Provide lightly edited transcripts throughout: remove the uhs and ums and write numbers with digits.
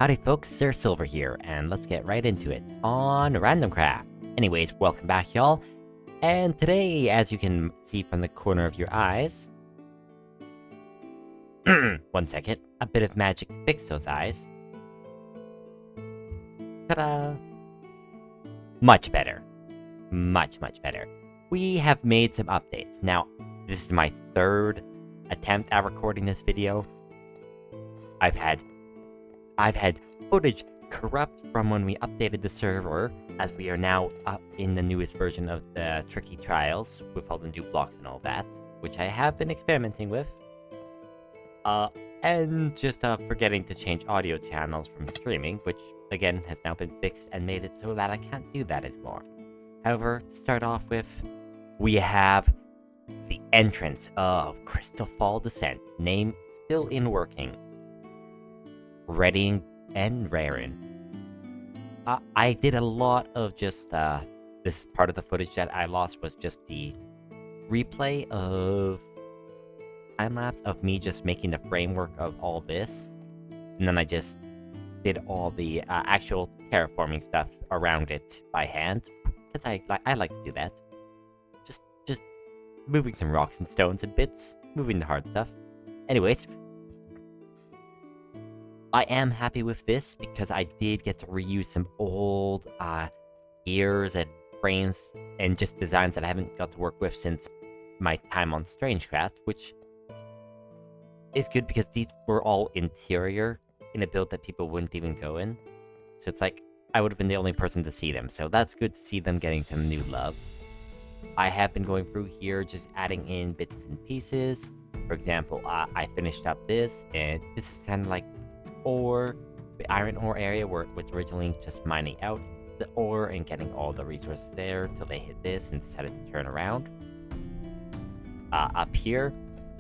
Howdy folks, Sir Silver here, and let's get right into it on RandomCraft. Anyways, welcome back y'all, and today, as you can see from the corner of your eyes... one second, a bit of magic to fix those eyes. Ta-da! Much better. Much better. We have made some updates. Now, this is my third attempt at recording this video. I've had footage corrupt from when we updated the server, as we are now up in the newest version of the tricky trials with all the new blocks and all that, which I have been experimenting with. And just forgetting to change audio channels from streaming, which again has now been fixed and made it so that I can't do that anymore. However, to start off with, we have the entrance of Crystalfall Descent, name still in working. Redding and Rarin. I did a lot of just, this part of the footage that I lost was just the replay of time-lapse of me just making the framework of all this. And then I just did all the actual terraforming stuff around it by hand. Because I like to do that. Just moving some rocks and stones and bits. Moving the hard stuff. Anyways, I am happy with this because I did get to reuse some old gears and frames and just designs that I haven't got to work with since my time on StrangeCraft, which is good because these were all interior in a build that people wouldn't even go in. So it's like, I would have been the only person to see them, so that's good to see them getting some new love. I have been going through here just adding in bits and pieces. For example, I finished up this, and this is kind of like the iron ore area where it was originally just mining out the ore and getting all the resources there till they hit this and decided to turn around. Up here,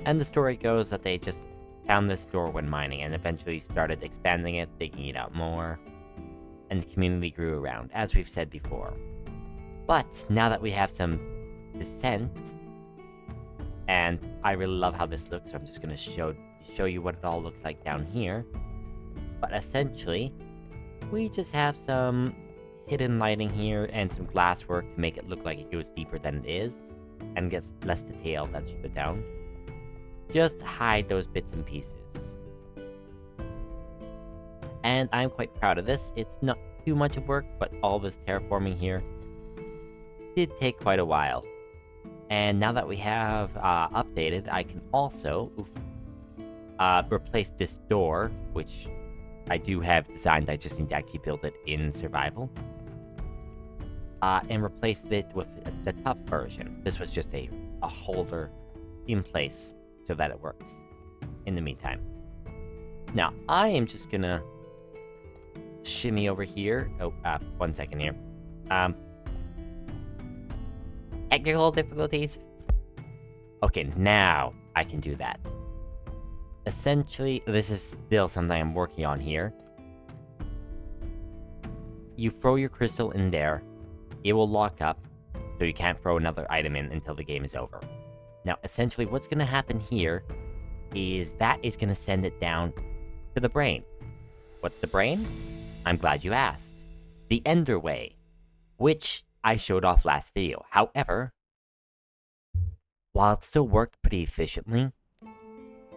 and the story goes that they just found this door when mining and eventually started expanding it, digging it out more, and the community grew around, as we've said before. But now that we have some descent, and I really love how this looks, so I'm just going to show you what it all looks like down here. But essentially, we just have some hidden lighting here and some glass work to make it look like it goes deeper than it is and gets less detailed as you go down. Just hide those bits and pieces. And I'm quite proud of this. It's not too much of work, but all this terraforming here did take quite a while. And now that we have updated, I can also replace this door, which I do have designed. I just need to actually build it in survival. And replace it with the tough version. This was just a holder in place so that it works in the meantime. Now, I am just gonna shimmy over here. Oh, 1 second here. Technical difficulties. Okay, now I can do that. Essentially, this is still something I'm working on here. You throw your crystal in there, it will lock up, so you can't throw another item in until the game is over. Now, essentially, what's going to happen here is that is going to send it down to the brain. What's the brain? I'm glad you asked. The Ender Way, which I showed off last video. However, while it still worked pretty efficiently,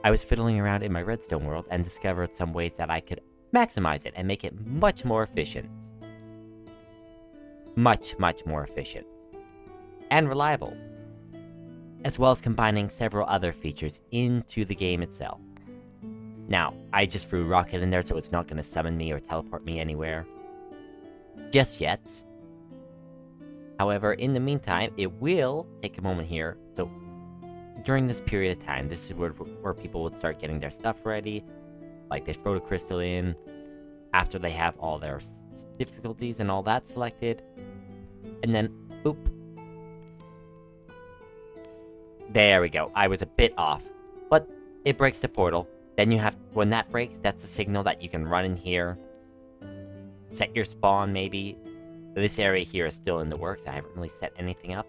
I was fiddling around in my redstone world and discovered some ways that I could maximize it and make it much more efficient. Much more efficient. And reliable. As well as combining several other features into the game itself. Now, I just threw a rocket in there so it's not going to summon me or teleport me anywhere just yet. However, in the meantime, it will take a moment here. So, during this period of time, this is where people would start getting their stuff ready. Like, they throw the crystal in after they have all their difficulties and all that selected. And then, boop. There we go. I was a bit off. But it breaks the portal. Then you have, when that breaks, that's a signal that you can run in here. Set your spawn, maybe. This area here is still in the works. I haven't really set anything up.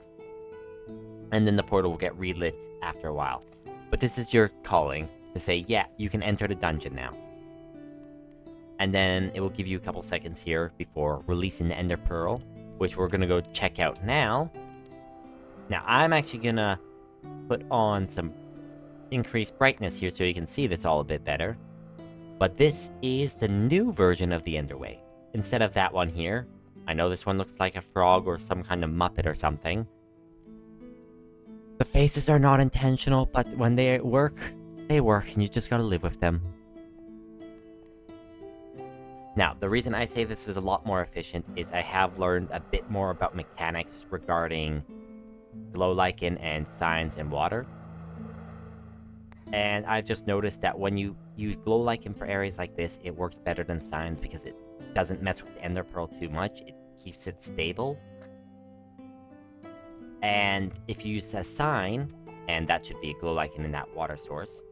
And then the portal will get relit after a while. But this is your calling to say, yeah, you can enter the dungeon now. And then it will give you a couple seconds here before releasing the Ender Pearl, which we're gonna go check out now. Now, I'm actually gonna put on some increased brightness here so you can see this all a bit better. But this is the new version of the Enderway. Instead of that one here, I know this one looks like a frog or some kind of Muppet or something. The faces are not intentional, but when they work, and you just gotta live with them. Now, the reason I say this is a lot more efficient is I have learned a bit more about mechanics regarding glow lichen and signs and water. And I've just noticed that when you use glow lichen for areas like this, it works better than signs because it doesn't mess with the Ender Pearl too much. It keeps it stable. And if you use a sign, and that should be a glow lichen in that water source,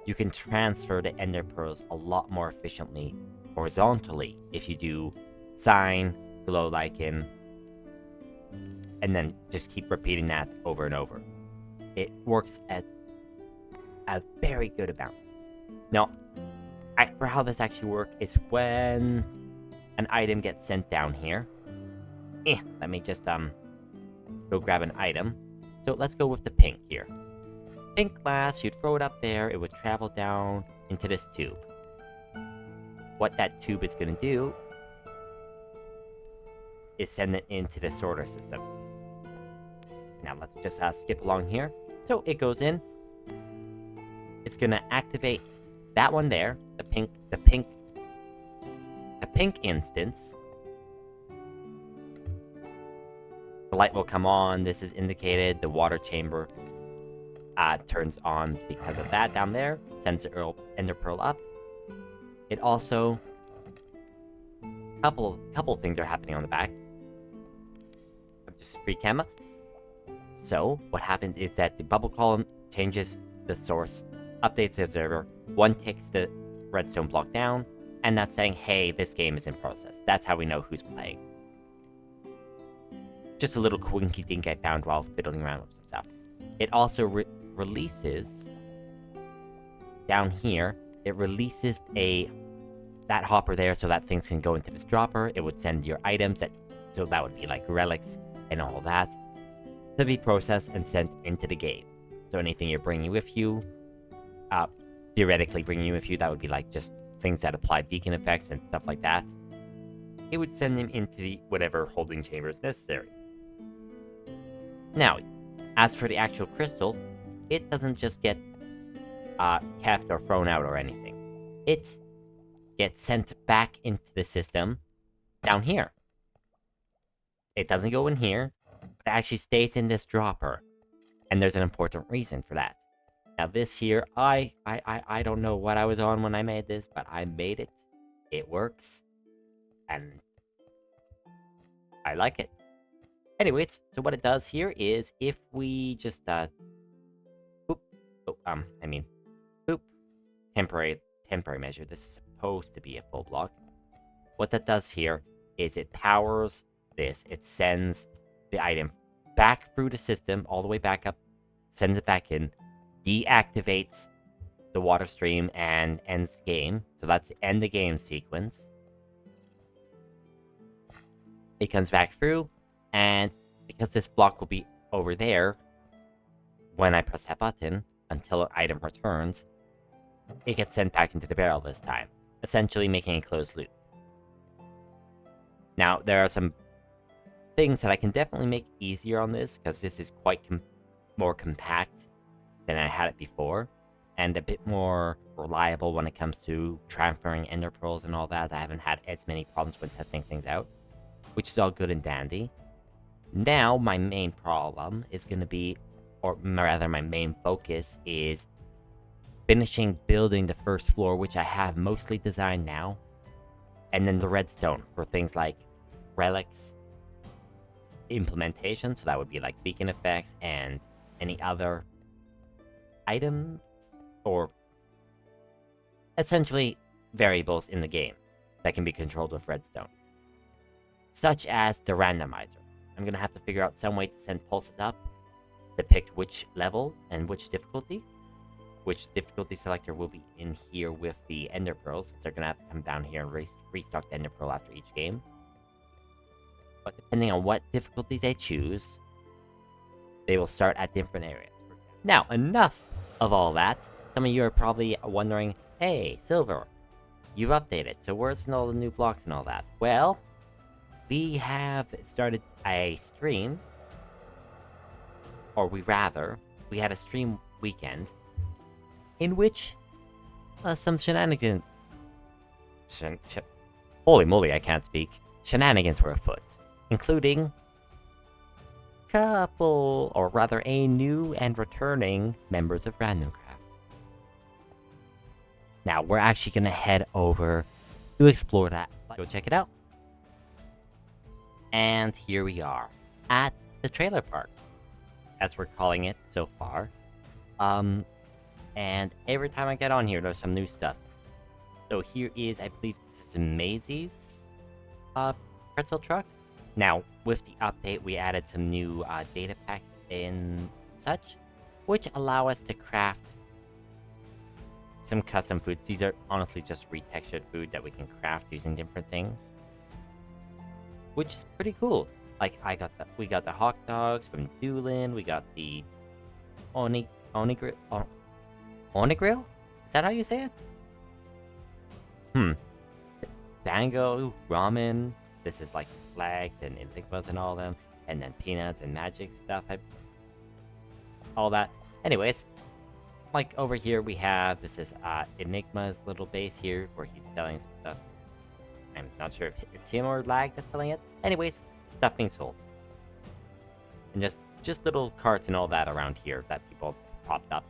you can transfer the Ender Pearls a lot more efficiently horizontally if you do sign, glow lichen, and then just keep repeating that over and over. It works at a very good amount. Now, for how this actually works is when an item gets sent down here. Let me just go grab an item. So let's go with the pink here. Pink glass, you'd throw it up there, it would travel down into this tube. What that tube is going to do is send it into the sorter system. Now let's just skip along here. So it goes in. It's going to activate that one there, the pink instance. The light will come on. This is indicated. The water chamber turns on because of that down there. Sends the Ender Pearl up. It also... Couple things are happening on the back. Just free camera. So, what happens is that the bubble column changes the source, updates the observer, one takes the redstone block down, and that's saying, hey, this game is in process. That's how we know who's playing. Just a little quinky dink I found while fiddling around with some stuff. It also releases, down here, it releases that hopper there so that things can go into this dropper. It would send your items, so that would be like relics and all that, to be processed and sent into the game. So anything you're bringing with you, theoretically bringing with you, that would be like just things that apply beacon effects and stuff like that. It would send them into the whatever holding chamber is necessary. Now, as for the actual crystal, it doesn't just get kept or thrown out or anything. It gets sent back into the system down here. It doesn't go in here, but it actually stays in this dropper. And there's an important reason for that. Now this here, I don't know what I was on when I made this, but I made it. It works. And I like it. Anyways, so what it does here is if we just temporary measure. This is supposed to be a full block. What that does here is it powers this. It sends the item back through the system, all the way back up, sends it back in, deactivates the water stream, and ends the game. So that's the end the game sequence. It comes back through, and because this block will be over there when I press that button until an item returns, it gets sent back into the barrel this time, essentially making a closed loop. Now, there are some things that I can definitely make easier on this, because this is quite more compact than I had it before, and a bit more reliable when it comes to transferring ender pearls and all that. I haven't had as many problems when testing things out, which is all good and dandy. Now, my main problem is going to be, or rather my main focus is finishing building the first floor, which I have mostly designed now, and then the redstone for things like relics, implementation, so that would be like beacon effects and any other items, or essentially variables in the game that can be controlled with redstone, such as the randomizer. I'm going to have to figure out some way to send pulses up, depict which level and which difficulty, which difficulty selector will be in here with the Ender Pearls, since they're going to have to come down here and restock the Ender Pearl after each game. But depending on what difficulties they choose, they will start at different areas. Now, enough of all that. Some of you are probably wondering, hey, Silver, you've updated, so where's all the new blocks and all that? Well, we have started a stream, or we had a stream weekend, in which some shenanigans... Holy moly, I can't speak. Shenanigans were afoot, including a new and returning members of RandomCraft. Now, we're actually going to head over to explore that. Go check it out. And here we are, at the trailer park, as we're calling it so far. And every time I get on here, there's some new stuff. So here is, I believe this is Maisie's pretzel truck. Now, with the update, we added some new data packs and such, which allow us to craft some custom foods. These are honestly just retextured food that we can craft using different things, which is pretty cool. Like, we got the hot dogs from Doolin. We got the Onigrill. Is that how you say it? Dango, ramen. This is like flags and enigmas and all of them, and then peanuts and magic stuff. All that. Anyways, like over here we have, this is Enigma's little base here where he's selling some stuff. I'm not sure if it's him or Lag that's selling it. Anyways, stuff being sold. And just little carts and all that around here that people have popped up.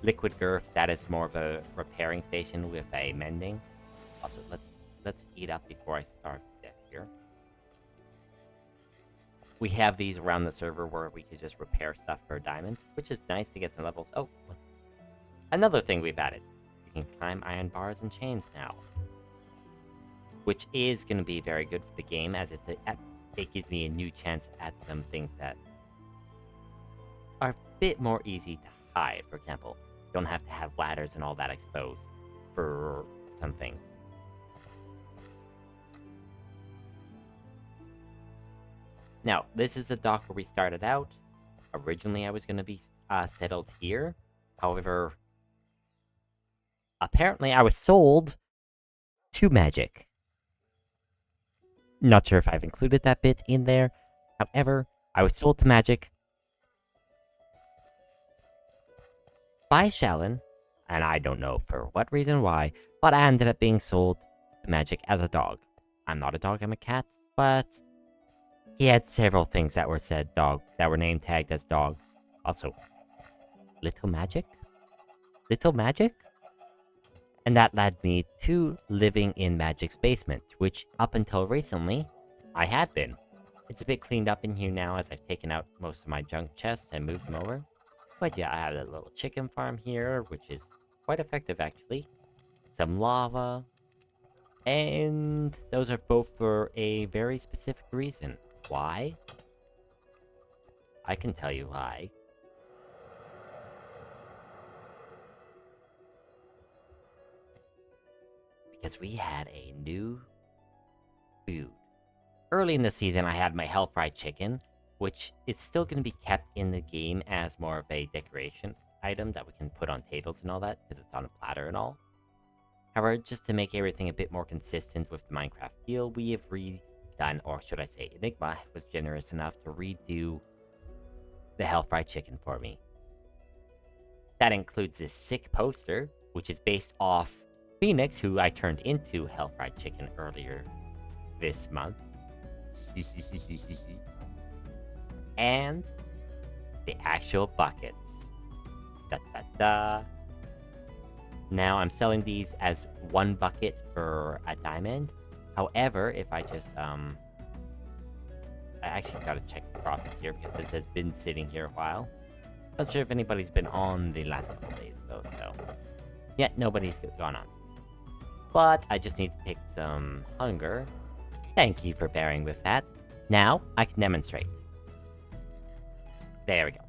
Liquid Girth, that is more of a repairing station with a mending. Also, let's eat up before I starve to death here. We have these around the server where we could just repair stuff for a diamond, which is nice to get some levels. Oh, another thing we've added. You can climb iron bars and chains now, which is going to be very good for the game, as it gives me a new chance at some things that are a bit more easy to hide. For example, you don't have to have ladders and all that exposed for some things. Now, this is the dock where we started out. Originally, I was going to be settled here. However, apparently I was sold to Magic. Not sure if I've included that bit in there. However, I was sold to Magic by Shallon, and I don't know for what reason why, but I ended up being sold to Magic as a dog. I'm not a dog, I'm a cat, but he had several things that were said dog, that were name tagged as dogs. Also, Little Magic? Little Magic? And that led me to living in Magic's basement, which up until recently, I had been. It's a bit cleaned up in here now as I've taken out most of my junk chests and moved them over. But yeah, I have a little chicken farm here, which is quite effective actually. Some lava. And those are both for a very specific reason. Why? I can tell you why. Because we had a new food. Early in the season, I had my Hell Fried Chicken, which is still going to be kept in the game as more of a decoration item that we can put on tables and all that, because it's on a platter and all. However, just to make everything a bit more consistent with the Minecraft deal, we have redone, or should I say, Enigma was generous enough to redo the Hell Fried Chicken for me. That includes this sick poster, which is based off Phoenix, who I turned into Hell Fried Chicken earlier this month. And the actual buckets. Now I'm selling these as one bucket for a diamond. However, if I just I actually gotta check the profits here because this has been sitting here a while. Not sure if anybody's been on the last couple days though, so yeah, nobody's gone on. But I just need to pick some hunger. Thank you for bearing with that. Now I can demonstrate. There we go.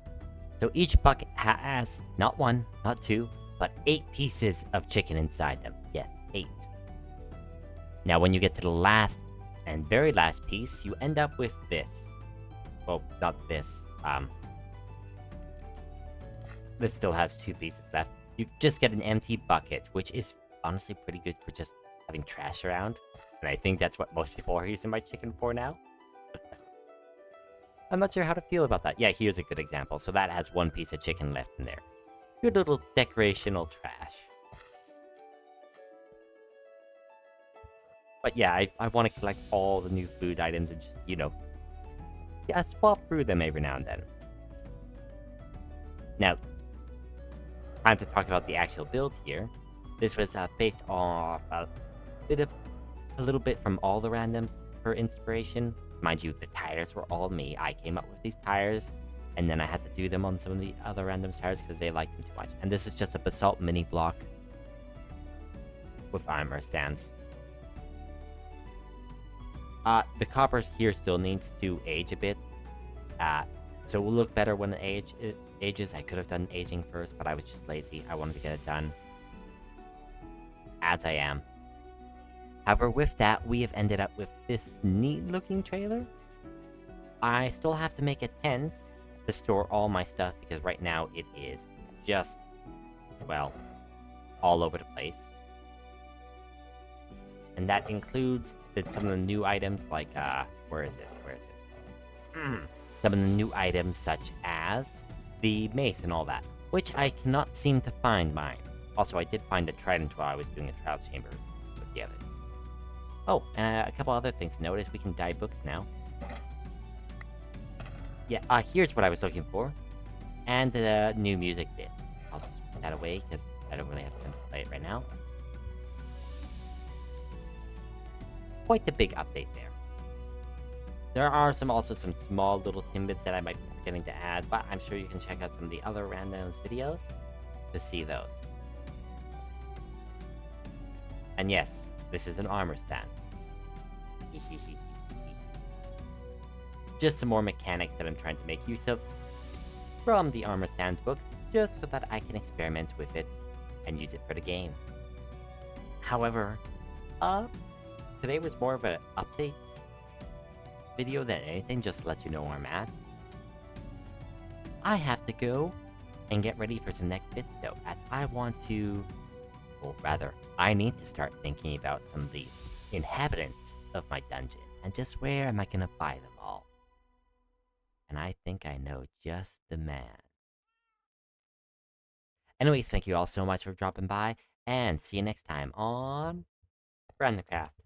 So each bucket has not one, not two, but 8 pieces of chicken inside them. Yes, 8. Now, when you get to the last and very last piece, you end up with this. Well, not this. This still has 2 pieces left. You just get an empty bucket, which is honestly pretty good for just having trash around. And I think that's what most people are using my chicken for now. I'm not sure how to feel about that. Yeah, here's a good example. So that has 1 piece of chicken left in there. Good little decorational trash. But yeah, I want to collect all the new food items and just, yeah, swap through them every now and then. Now, time to talk about the actual build here. This was based off a little bit from all the randoms for inspiration. Mind you, the tires were all me. I came up with these tires, and then I had to do them on some of the other randoms tires because they liked them too much. And this is just a basalt mini block with armor stands. The copper here still needs to age a bit, so it will look better when it ages. I could have done aging first, but I was just lazy. I wanted to get it done as I am. However, with that, we have ended up with this neat-looking trailer. I still have to make a tent to store all my stuff, because right now it is just, well, all over the place. And that includes some of the new items like, where is it? Some of the new items such as the mace and all that, which I cannot seem to find mine. Also, I did find a trident while I was doing a trial chamber with the others. Oh, and a couple other things to notice. We can dye books now. Yeah, here's what I was looking for. And the new music bit. I'll just put that away, because I don't really have time to play it right now. Quite the big update there. There are also some small little tidbits that I might be forgetting to add, but I'm sure you can check out some of the other randoms videos to see those. And yes, this is an armor stand. Just some more mechanics that I'm trying to make use of from the armor stands book, just so that I can experiment with it and use it for the game. However, today was more of an update video than anything, just to let you know where I'm at. I have to go and get ready for some next bits, though, as I want to, or rather, I need to start thinking about some of the inhabitants of my dungeon, and just where am I gonna buy them all. And I think I know just the man. Anyways, thank you all so much for dropping by, and see you next time on RandomCraft.